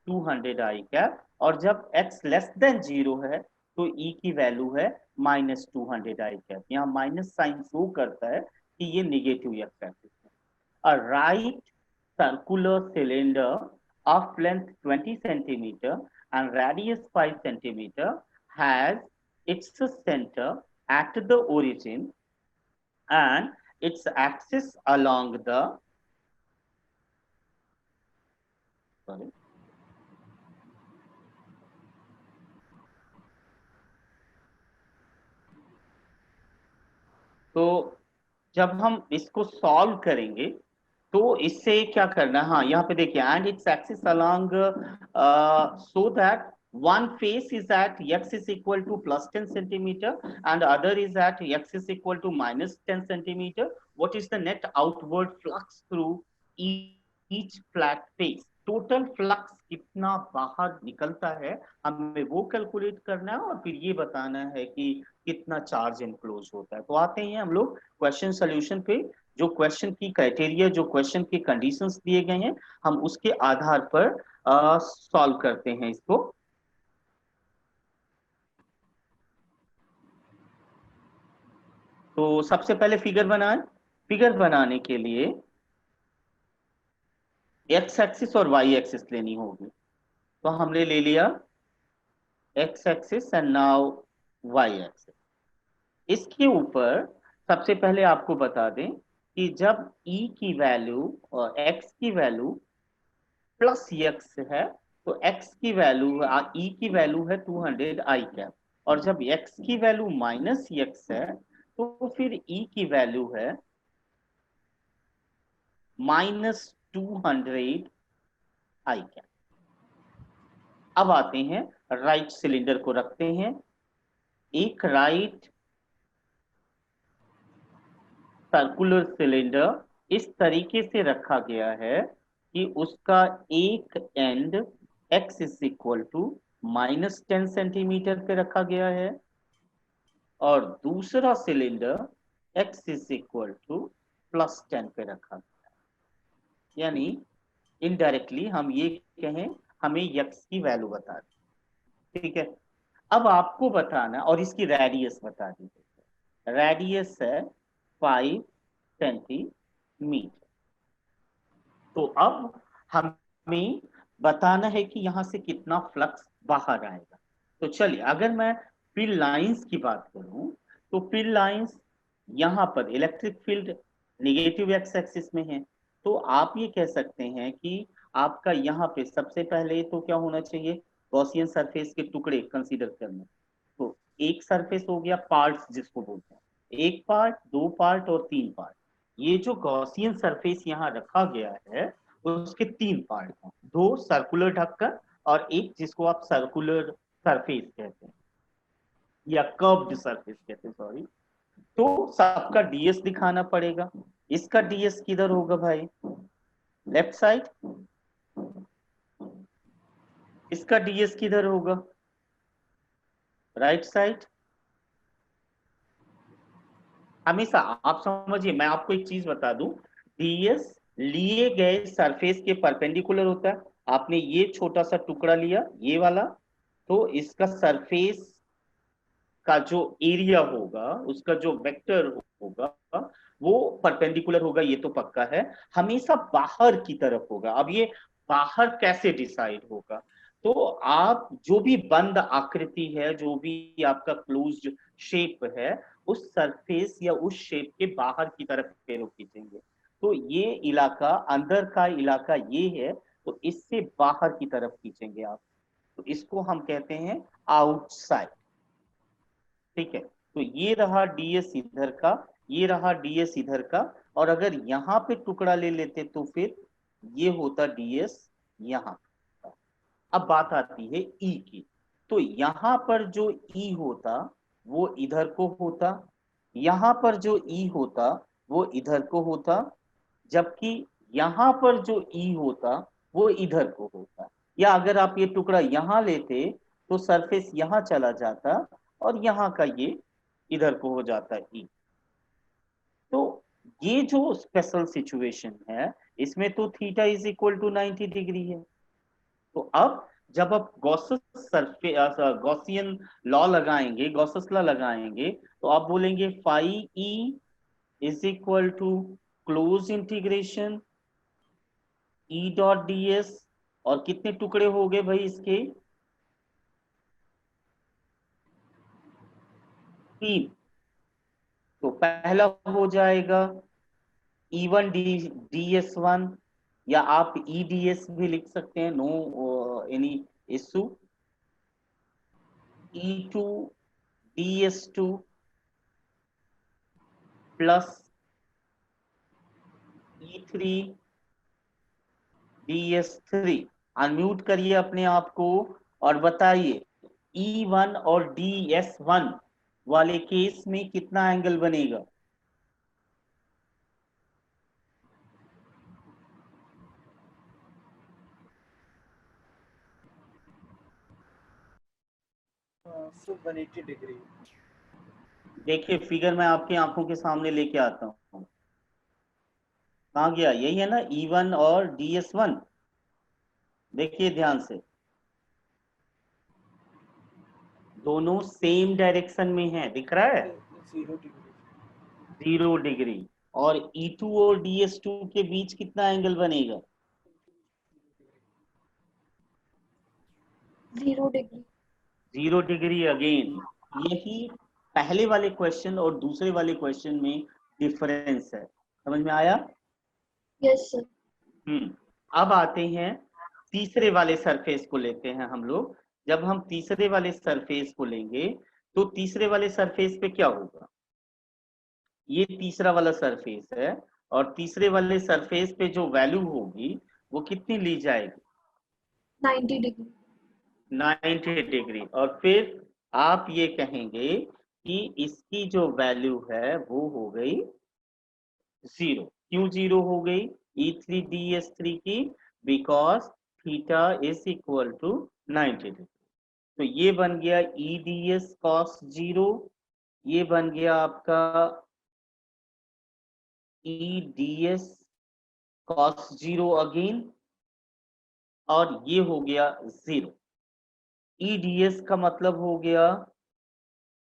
200 आई कैप। और जब x लेस देन 0 है तो e की वैल्यू है -200 आई कैप। यहाँ माइनस साइन शो करता है कि ये नेगेटिव एक्स एक्सिस है। A right circular cylinder of length 20 centimeter and radius 5 centimeter has its center at the origin and its axis along the, sorry, तो जब हम इसको सॉल्व करेंगे तो इससे क्या करना है? हाँ, यहाँ पे देखिए, and its axis along so that one face is at x is equal to plus 10 centimeter and other is at x is equal to minus 10 centimeter. What is the net outward flux through each flat face? Total flux कितना बाहर निकलता है हमें वो calculate करना है और फिर ये बताना है कि कितना चार्ज इनक्लोज होता है। तो आते हैं हम लोग क्वेश्चन सोल्यूशन पे। जो क्वेश्चन की क्राइटेरिया, जो क्वेश्चन के कंडीशंस दिए गए हैं, हम उसके आधार पर सॉल्व करते हैं इसको। तो सबसे पहले फिगर बनाएं। फिगर बनाने के लिए एक्स एक्सिस और वाई एक्सिस लेनी होगी। तो हमने ले लिया X axis and now Y axis. इसके ऊपर सबसे पहले आपको बता दें कि जब e की वैल्यू और x की वैल्यू प्लस x है तो x की वैल्यू, e की वैल्यू है 200 आई कैप, और जब x की वैल्यू माइनस x है तो फिर e की वैल्यू है -200 आई कैप। अब आते हैं राइट सिलेंडर को रखते हैं। एक राइट सर्कुलर सिलेंडर इस तरीके से रखा गया है कि उसका एक end x is equal to -10 centimetre पे रखा गया है और दूसरा cylinder x is equal to +10 पे रखा गया है। यानी इनडायरेक्टली हम ये कहें हमें x की वैल्यू बता दी, ठीक है। अब आपको बताना और इसकी रेडियस बता दीजिए, रेडियस है 5 सेंटीमीटर। तो अब हमें बताना है कि यहां से कितना फ्लक्स बाहर आएगा। तो चलिए अगर मैं फील्ड लाइंस की बात करूं तो फील्ड लाइंस यहाँ पर electric field negative x axis में है। तो आप ये कह सकते हैं कि आपका यहाँ पे सबसे पहले तो क्या होना चाहिए, गॉसियन सरफेस के टुकड़े कंसीडर करने। तो एक सरफेस हो गया पार्ट्स जिसको बोलते हैं, एक पार्ट, दो पार्ट और तीन पार्ट। ये जो गॉसियन सरफेस यहाँ रखा गया है उसके तीन पार्ट हैं, दो सर्कुलर ढक्कन और एक जिसको आप सर्कुलर सरफेस कहते हैं या कर्व्ड सरफेस कहते हैं, सॉरी। तो सबका डीएस दिखाना पड़ेगा। इसका डीएस किधर होगा भाई, लेफ्ट साइड। इसका डीएस किधर होगा, राइट साइड। हमेशा आप समझिए, मैं आपको एक चीज बता दूं, डीएस लिए गए सरफेस के परपेंडिकुलर होता है। आपने ये छोटा सा टुकड़ा लिया, ये वाला, तो इसका सरफेस का जो एरिया होगा, उसका जो वेक्टर होगा वो परपेंडिकुलर होगा, ये तो पक्का है। हमेशा बाहर की तरफ होगा। अब ये बाहर कैसे डिसाइड होगा, तो आप जो भी बंद आकृति है, जो भी आपका क्लोज्ड शेप है, उस सरफेस या उस शेप के बाहर की तरफ एरो खींचेंगे। तो ये इलाका, अंदर का इलाका ये है, तो इससे बाहर की तरफ खींचेंगे आप, तो इसको हम कहते हैं आउटसाइड, ठीक है। तो ये रहा डीएस इधर का, ये रहा डीएस इधर का, और अगर यहाँ पे टुकड़ा ले लेते तो फिर ये होता डीएस यहाँ। अब बात आती है ई की, तो यहाँ पर जो ई होता वो इधर को होता, यहाँ पर जो ई होता वो इधर को होता, जबकि यहाँ पर जो ई होता वो इधर को होता। या अगर आप ये टुकड़ा यहाँ लेते तो सरफेस यहाँ चला जाता और यहाँ का ये इधर को हो जाता है ई। तो ये जो स्पेशल सिचुएशन है इसमें तो theta is equal to 90 degree है। तो अब जब आप गॉसियन लॉ लगाएंगे, गॉसस लॉ लगाएंगे, तो आप बोलेंगे phi E is equal to close integration E dot DS, और कितने टुकड़े हो गए भाई इसके, तीन। तो पहला हो जाएगा E one D S one, या आप ई डी एस भी लिख सकते हैं, no any issue. E two D S two plus E three D S three. Unmute करिए अपने आप को और बताइए ई वन और डी एस वन वाले केस में कितना एंगल बनेगा। सो 180 डिग्री। देखिए फिगर मैं आपकी आंखों के सामने लेके आता हूँ, कहाँ गया, यही है ना ई वन और डी एस वन। देखिए ध्यान से, दोनों सेम डायरेक्शन में है, दिख रहा है, 0 डिग्री। 0 डिग्री। और E2 और DS2 के बीच कितना एंगल बनेगा, 0 डिग्री। 0 degree again. यही पहले वाले क्वेश्चन और दूसरे वाले क्वेश्चन में डिफरेंस है, समझ में आया। Yes sir. अब आते हैं तीसरे वाले सरफेस को लेते हैं हम लोग। जब हम तीसरे वाले सरफेस को लेंगे तो तीसरे वाले सरफेस पे क्या होगा, ये तीसरा वाला सरफेस है, और तीसरे वाले सरफेस पे जो वैल्यू होगी वो कितनी ली जाएगी, 90 डिग्री। 90 डिग्री। और फिर आप ये कहेंगे कि इसकी जो वैल्यू है वो हो गई 0। क्यों 0 हो गई E3DS3 की, because theta is equal to 90 degree. तो ये बन गया EDS cos 0, ये बन गया आपका EDS cos 0 अगेन, और ये हो गया 0। EDS का मतलब हो गया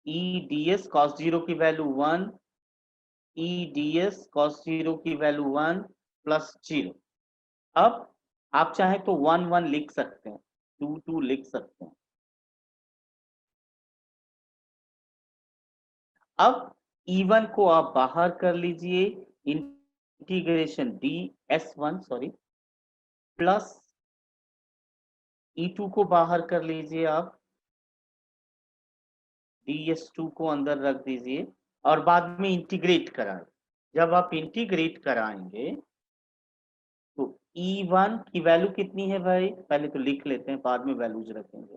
EDS cos 0 की वैल्यू 1, EDS cos 0 की वैल्यू 1 प्लस 0। अब आप चाहे तो 1 1 लिख सकते हैं, 2 2 लिख सकते हैं। अब E1 को आप बाहर कर लीजिए, integration DS1 sorry plus E2 को बाहर कर लीजिए, आप DS2 को अंदर रख दीजिए और बाद में इंटीग्रेट कराएं। जब आप इंटीग्रेट कराएंगे तो E1 की वैल्यू कितनी है भाई, पहले तो लिख लेते हैं, बाद में वैल्यूज रखेंगे।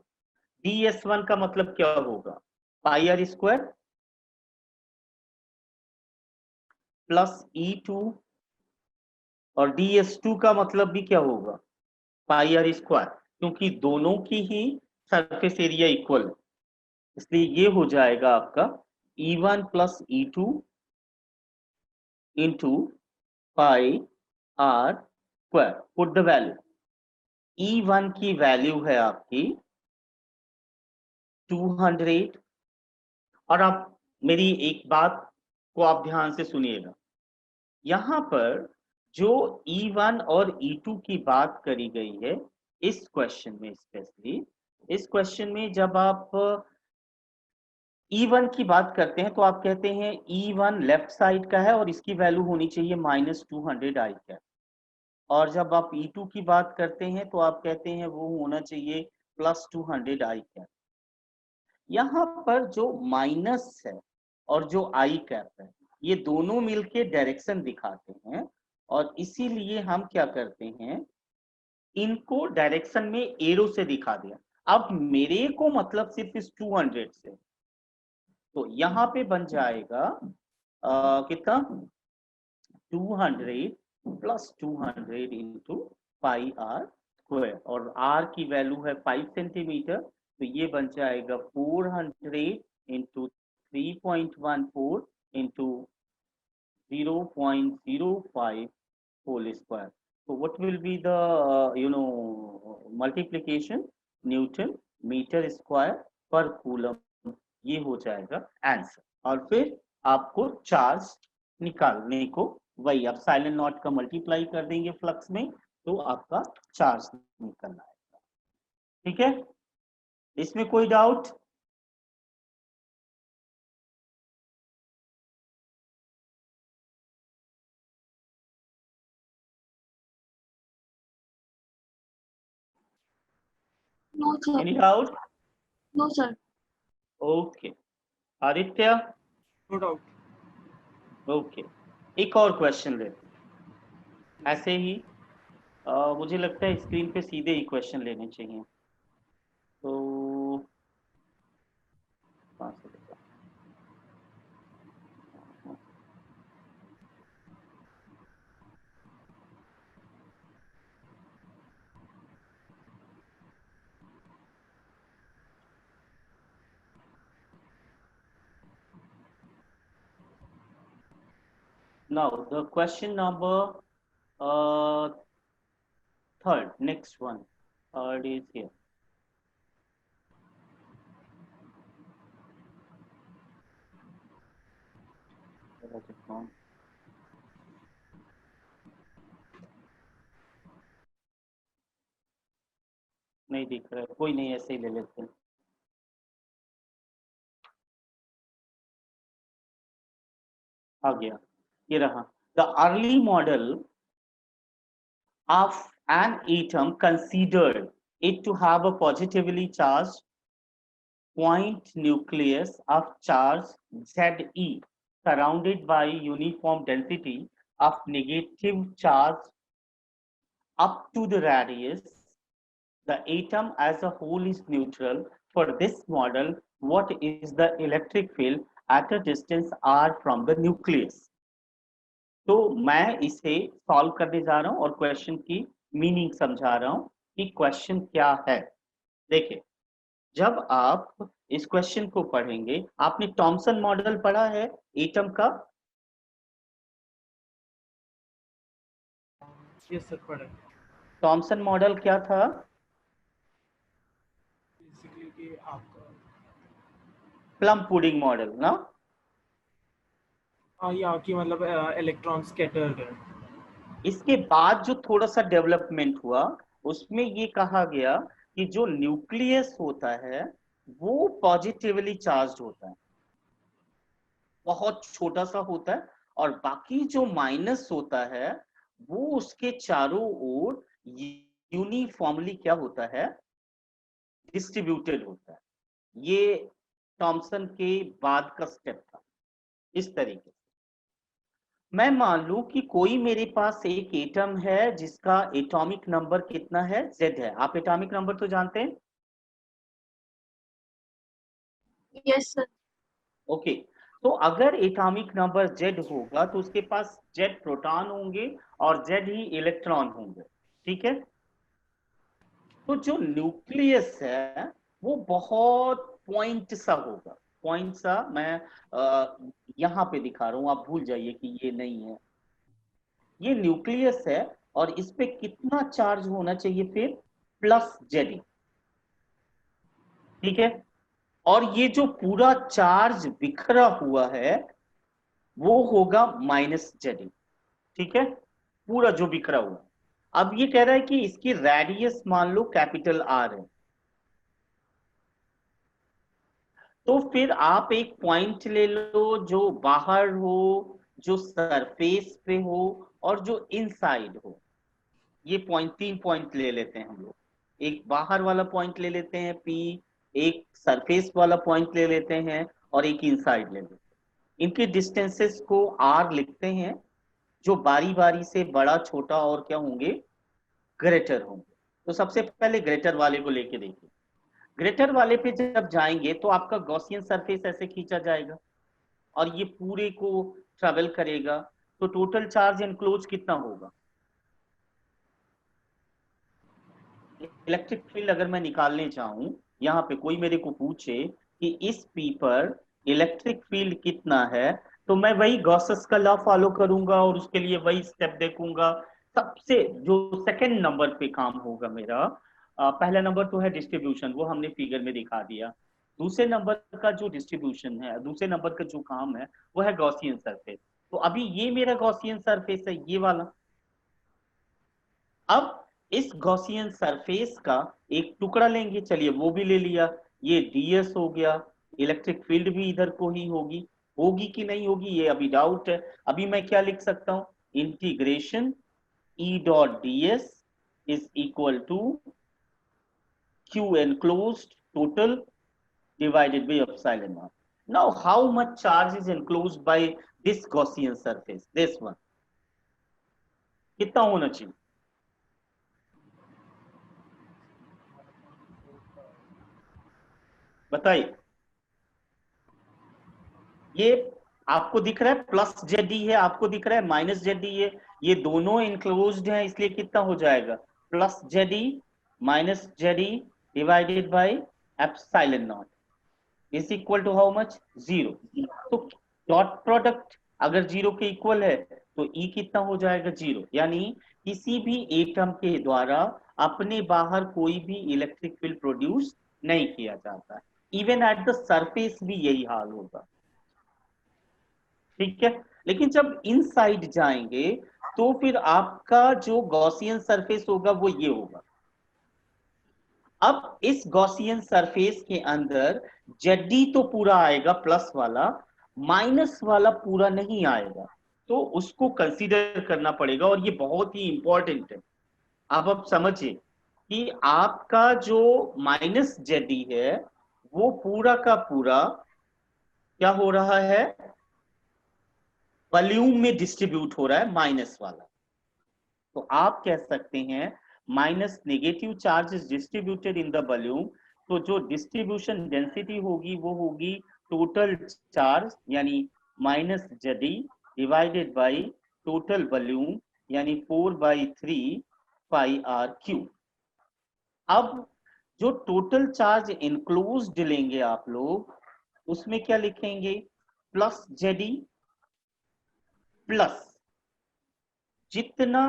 DS1 का मतलब क्या होगा, पाई आर स्क्वायर प्लस E2, और DS2 का मतलब भी क्या होगा, पाई आर स्क्वायर, क्योंकि दोनों की ही सरफेस एरिया इक्वल है, इसलिए ये हो जाएगा आपका E1 plus E2 into pi R square. Put the value, E1 की वैल्यू है आपकी 200, और आप मेरी एक बात को आप ध्यान से सुनिएगा, यहाँ पर जो E1 और E2 की बात करी गई है इस क्वेश्चन में, स्पेशली इस क्वेश्चन में जब आप E1 की बात करते हैं तो आप कहते हैं E1 लेफ्ट साइड का है और इसकी वैल्यू होनी चाहिए -200 आई कैप, और जब आप E2 की बात करते हैं तो आप कहते हैं वो होना चाहिए +200 आई कैप। यहाँ पर जो माइनस है और जो आई कैप है ये दोनों मिलके डायरेक्शन दिखाते हैं, और इसीलिए हम क्या करते हैं, इनको डायरेक्शन में एरो से दिखा दिया। अब मेरे को मतलब सिर्फ इस 200 से, तो यहाँ पे बन जाएगा कितना, 200 plus 200 into pi R square, और आर की वैल्यू है 5 सेंटीमीटर, तो ये बन जाएगा 400 into 3.14 into 0.05 whole square. So what will be the multiplication, Newton meter square per coulomb, ये हो जाएगा आंसर। और फिर आपको चार्ज निकालने को वही आप साइलेंट नॉट का मल्टीप्लाई कर देंगे फ्लक्स में, तो आपका चार्ज निकलना आएगा। ठीक है, इसमें कोई doubt? No, sir. Any doubt? No, sir. Okay, Aditya? No doubt. Okay, एक और क्वेश्चन लेते हैं। ऐसे ही मुझे लगता है स्क्रीन पे सीधे ही क्वेश्चन लेने चाहिए, तो कहाँ से लेगा? Now the question number third, next one, it is here. Where has it gone? नहीं दिख रहा है, कोई नहीं, ऐसे ही ले लेते हैं। आ गया, ये रहा। The early model of an atom considered it to have a positively charged point nucleus of charge Ze surrounded by uniform density of negative charge up to the radius. The atom as a whole is neutral. For this model, what is the electric field at a distance r from the nucleus? तो मैं इसे solve करने जा रहा हूं और question की meaning समझा रहा हूं कि क्वेश्चन क्या है। देखिए, जब आप इस क्वेश्चन को पढ़ेंगे, आपने थॉमसन मॉडल पढ़ा है एटम का? यस सर पढ़ा थॉमसन मॉडल क्या था? बेसिकली कि आपका प्लम पुडिंग मॉडल ना? या कि मतलब इलेक्ट्रॉन स्कैटर्ड है। इसके बाद जो थोड़ा सा डेवलपमेंट हुआ, उसमें ये कहा गया कि जो न्यूक्लियस होता है वो पॉजिटिवली चार्ज होता है, बहुत छोटा सा होता है, और बाकी जो माइनस होता है वो उसके चारों ओर यूनिफॉर्मली क्या होता है, डिस्ट्रीब्यूटेड होता है। ये थॉमसन के बाद का स्टेप था। इस तरीके से मैं मान लूं कि कोई मेरे पास एक एटम है जिसका एटॉमिक नंबर कितना है, Z है। आप एटॉमिक नंबर तो जानते हैं? Yes sir. ओके। तो अगर एटॉमिक नंबर Z होगा तो उसके पास Z प्रोटॉन होंगे और Z ही इलेक्ट्रॉन होंगे। ठीक है। तो जो न्यूक्लियस है वो बहुत पॉइंट सा होगा। पॉइंट सा मैं यहाँ पे दिखा रहा हूँ, आप भूल जाइए कि ये नहीं है। ये न्यूक्लियस है और इस पे कितना चार्ज होना चाहिए फिर? Plus JD. ठीक है। और ये जो पूरा चार्ज बिखरा हुआ है वो होगा माइनस जेडी। ठीक है। पूरा जो बिखरा हुआ। अब ये कह रहा है कि इसकी रेडियस मान लो कैपिटल आर है। तो फिर आप एक पॉइंट ले लो जो बाहर हो, जो सरफेस पे हो, और जो इनसाइड हो। ये पॉइंट, 3 पॉइंट ले लेते हैं हम लोग। एक बाहर वाला पॉइंट ले लेते हैं P, एक सरफेस वाला पॉइंट ले लेते हैं, और एक इनसाइड ले लेते हैं। इनके डिस्टेंसेस को R लिखते हैं, जो बारी बारी से बड़ा, छोटा और क्या होंगे, ग्रेटर होंगे। तो सबसे पहले ग्रेटर वाले को लेके देखिए। ग्रेटर वाले पे जब जाएंगे तो आपका गॉसियन सरफेस ऐसे खींचा जाएगा और ये पूरे को ट्रेवल करेगा। तो टोटल चार्ज एनक्लोज कितना होगा? इलेक्ट्रिक फील्ड अगर मैं निकालने चाहूं, यहाँ पे कोई मेरे को पूछे कि इस पी पर इलेक्ट्रिक फील्ड कितना है, तो मैं वही गॉसेस का लॉ फॉलो करूंगा और उसके लिए वही स्टेप देखूंगा। सबसे जो सेकंड नंबर पे काम होगा मेरा, पहला नंबर तो है डिस्ट्रीब्यूशन, वो हमने फिगर में दिखा दिया। दूसरे नंबर का जो डिस्ट्रीब्यूशन है, दूसरे नंबर का जो काम है, वो है गॉसियन सरफेस। तो अभी ये मेरा गॉसियन सरफेस है, ये वाला। अब इस गॉसियन सरफेस का एक टुकड़ा लेंगे, चलिए वो भी ले लिया। ये ds हो गया। इलेक्ट्रिक फील्ड भी इधर को ही होगी। होगी कि नहीं होगी ये अभी डाउट है। अभी मैं क्या लिख सकता हूं? Integration E dot ds is equal to q enclosed total divided by epsilon naught. Now how much charge is enclosed by this Gaussian surface? This one कितना होना चाहिए? बताइए। ये आपको दिख रहा है प्लस जेडी है, आपको दिख रहा है माइनस जेडी है। ये दोनों इनक्लोज्ड हैं, इसलिए कितना हो जाएगा? Plus ZD minus ZD divided by epsilon naught is equal to how much? 0। तो डॉट प्रोडक्ट अगर 0 के इक्वल है तो ई कितना हो जाएगा? 0। यानी किसी भी एटम के द्वारा अपने बाहर कोई भी इलेक्ट्रिक फील्ड प्रोड्यूस नहीं किया जाता। इवन एट द सरफेस भी यही हाल होगा। ठीक है। लेकिन जब इनसाइड जाएंगे तो फिर आपका जो गॉसियन सरफेस होगा वो ये होगा। अब इस गॉसियन सरफेस के अंदर जेडी तो पूरा आएगा प्लस वाला, माइनस वाला पूरा नहीं आएगा। तो उसको कंसीडर करना पड़ेगा और ये बहुत ही इंपॉर्टेंट है। अब समझिए कि आपका जो माइनस जेडी है वो पूरा का पूरा क्या हो रहा है? वॉल्यूम में डिस्ट्रीब्यूट हो रहा है, माइनस वाला। तो आप कह सकते हैं minus negative charge is distributed in the volume. तो जो डिस्ट्रीब्यूशन डेंसिटी होगी वो होगी टोटल चार्ज यानी minus ZD divided by total volume यानी 4/3 पाई आर क्यू। अब जो टोटल चार्ज इनक्लोज्ड लेंगे आप लोग, उसमें क्या लिखेंगे? प्लस जेडी प्लस जितना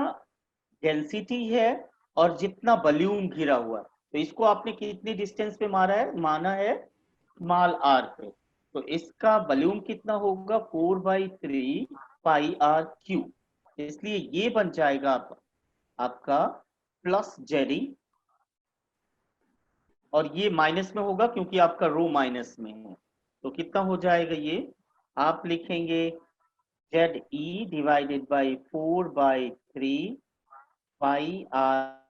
डेंसिटी है और जितना वॉल्यूम घिरा हुआ है। तो इसको आपने कितनी डिस्टेंस पे माना है स्मॉल आर पे। तो इसका वॉल्यूम कितना होगा 4/3 पाई आर क्यू। इसलिए ये बन जाएगा आपका प्लस जेडी, और ये माइनस में होगा क्योंकि आपका रो माइनस में है। तो कितना हो जाएगा ये, आप लिखेंगे Z E divided by 4/3 pi are